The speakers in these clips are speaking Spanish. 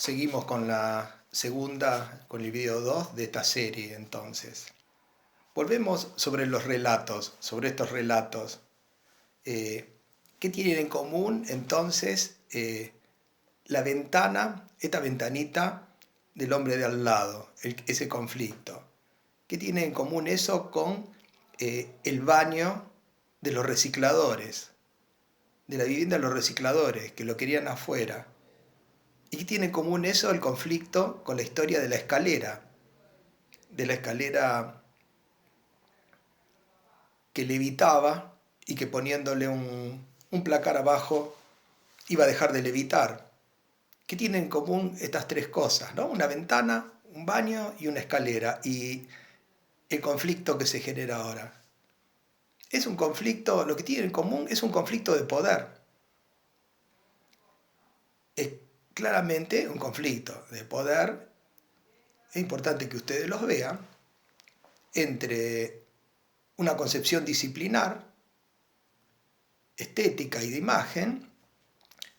Seguimos con la segunda, con el video 2 de esta serie entonces. Volvemos sobre los relatos, sobre estos relatos. ¿Qué tienen en común entonces la ventana, esta ventanita del hombre de al lado, ese conflicto? ¿Qué tiene en común eso con el baño de los recicladores, de la vivienda de los recicladores, que lo querían afuera? ¿Y qué tiene en común eso, el conflicto, con la historia de la escalera que levitaba y que poniéndole un placar abajo iba a dejar de levitar? ¿Qué tienen en común estas tres cosas, ¿no? Una ventana, un baño y una escalera, y el conflicto que se genera ahora. Es un conflicto, lo que tienen en común es un conflicto de poder. Es claramente un conflicto de poder. Es importante que ustedes los vean entre una concepción disciplinar, estética y de imagen,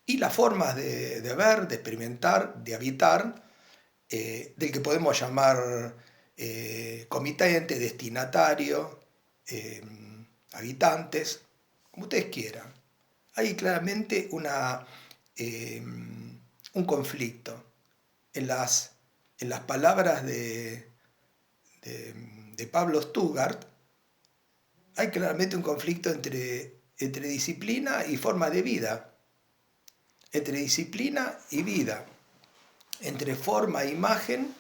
y las formas de ver, de experimentar, de habitar, del que podemos llamar comitente, destinatario, eh, habitantes, como ustedes quieran. Hay claramente un conflicto en las palabras de Pablo Stuttgart. Hay claramente un conflicto entre disciplina y forma de vida, entre disciplina y vida, entre forma e imagen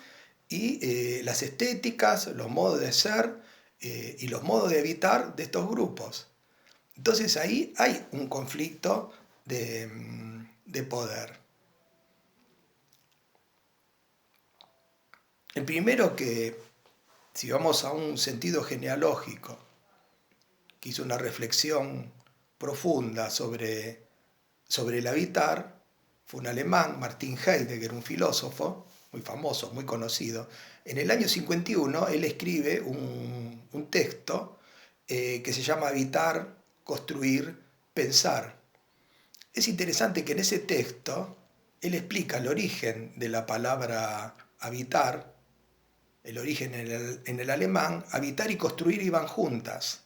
y las estéticas, los modos de ser y los modos de habitar de estos grupos. Entonces ahí hay un conflicto de poder. El primero, que si vamos a un sentido genealógico, que hizo una reflexión profunda sobre el habitar, fue un alemán, Martin Heidegger, un filósofo muy famoso, muy conocido. En el año 51 él escribe un texto que se llama Habitar, Construir, Pensar. Es interesante que en ese texto él explica el origen de la palabra habitar, el origen en el alemán. Habitar y construir iban juntas.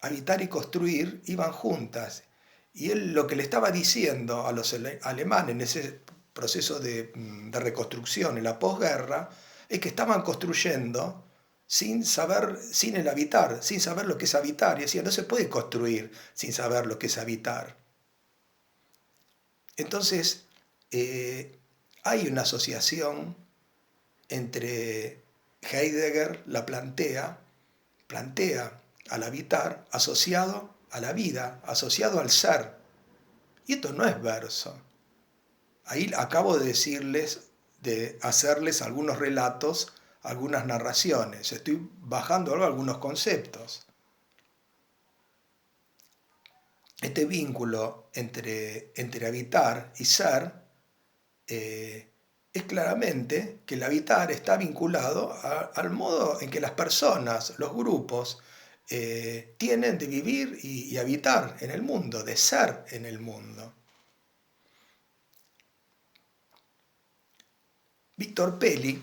Habitar y construir iban juntas. Y él lo que le estaba diciendo a los alemanes en ese proceso de reconstrucción, en la posguerra, es que estaban construyendo sin saber, sin el habitar, sin saber lo que es habitar. Y decía, no se puede construir sin saber lo que es habitar. Entonces, hay una asociación entre Heidegger, la plantea al habitar asociado a la vida, asociado al ser. Y esto no es verso. Ahí acabo de decirles, de hacerles algunos relatos, algunas narraciones. Estoy bajando algunos conceptos. Este vínculo entre habitar y ser es claramente que el habitar está vinculado al modo en que las personas, los grupos, tienen de vivir y habitar en el mundo, de ser en el mundo. Víctor Peli,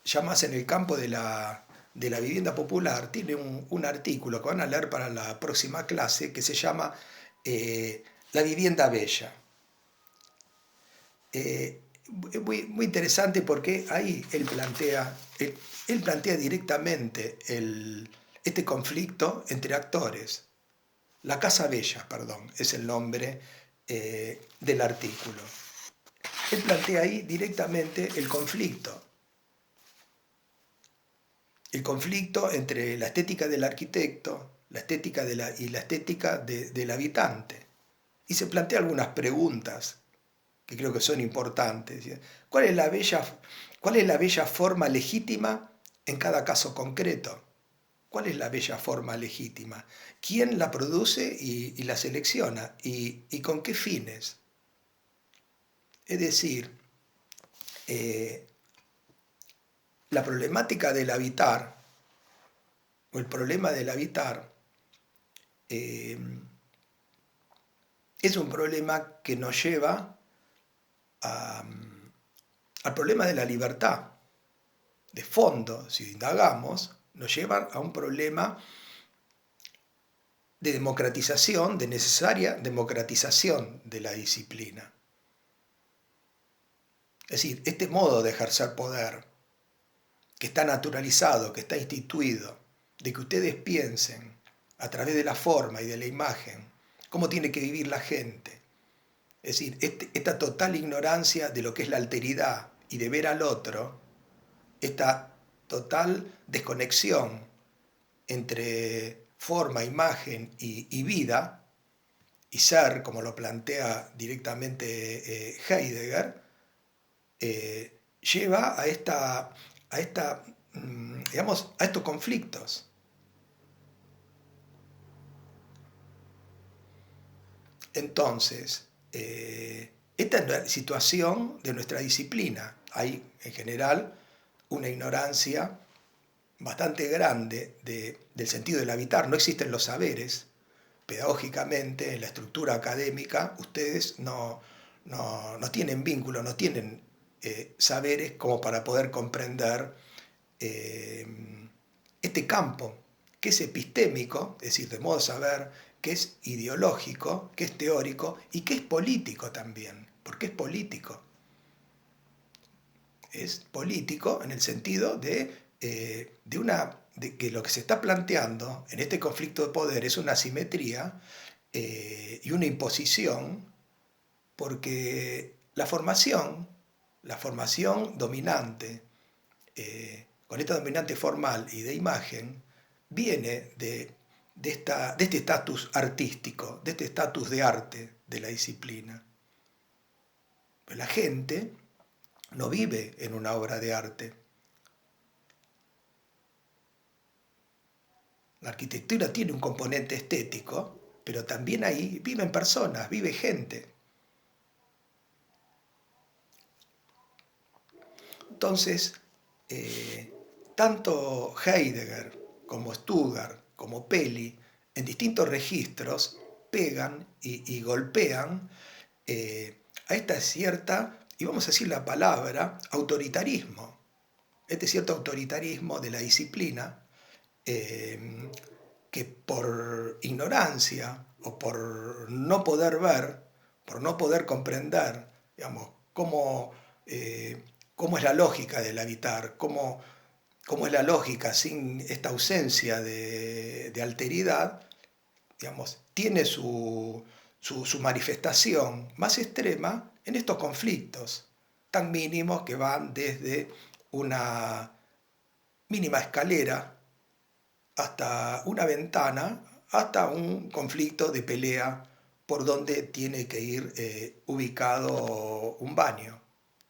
ya más en el campo de la vivienda popular, tiene un artículo que van a leer para la próxima clase que se llama La vivienda bella. Muy interesante porque ahí él plantea directamente este conflicto entre actores. La Casa Bella, perdón, es el nombre del artículo. Él plantea ahí directamente el conflicto entre la estética del arquitecto, la estética y la estética del habitante. Y se plantea algunas preguntas que creo que son importantes. ¿Cuál es la bella forma legítima en cada caso concreto? ¿Cuál es la bella forma legítima? ¿Quién la produce y la selecciona? ¿Y con qué fines? Es decir, la problemática del habitar, o el problema del habitar, es un problema que nos lleva a, al problema de la libertad. De fondo, si indagamos, nos llevan a un problema de democratización, de necesaria democratización de la disciplina. Es decir, este modo de ejercer poder, que está naturalizado, que está instituido, de que ustedes piensen a través de la forma y de la imagen cómo tiene que vivir la gente. Es decir, esta total ignorancia de lo que es la alteridad y de ver al otro, esta total desconexión entre forma, imagen y vida, y ser, como lo plantea directamente Heidegger, lleva digamos, a estos conflictos. Entonces, esta es la situación de nuestra disciplina. Hay, en general, una ignorancia bastante grande del sentido del habitar. No existen los saberes. Pedagógicamente, en la estructura académica, ustedes no tienen vínculo, no tienen saberes como para poder comprender este campo, que es epistémico, es decir, de modo de saber, que es ideológico, que es teórico y que es político también, porque es político. Es político en el sentido de que lo que se está planteando en este conflicto de poder es una asimetría y una imposición, porque la formación dominante, con esta dominante formal y de imagen, viene de este estatus artístico, de este estatus de arte de la disciplina. Pero la gente no vive en una obra de arte. La arquitectura tiene un componente estético, pero también ahí viven personas, vive gente. Entonces, tanto Heidegger como Stuttgart como Pelli, en distintos registros, pegan y golpean a esta cierta, y vamos a decir la palabra, autoritarismo. Este cierto autoritarismo de la disciplina que por ignorancia o por no poder ver, por no poder comprender, digamos, cómo es la lógica del habitar, cómo es la lógica sin esta ausencia de alteridad, digamos, tiene su manifestación más extrema en estos conflictos tan mínimos que van desde una mínima escalera hasta una ventana, hasta un conflicto de pelea por donde tiene que ir ubicado un baño.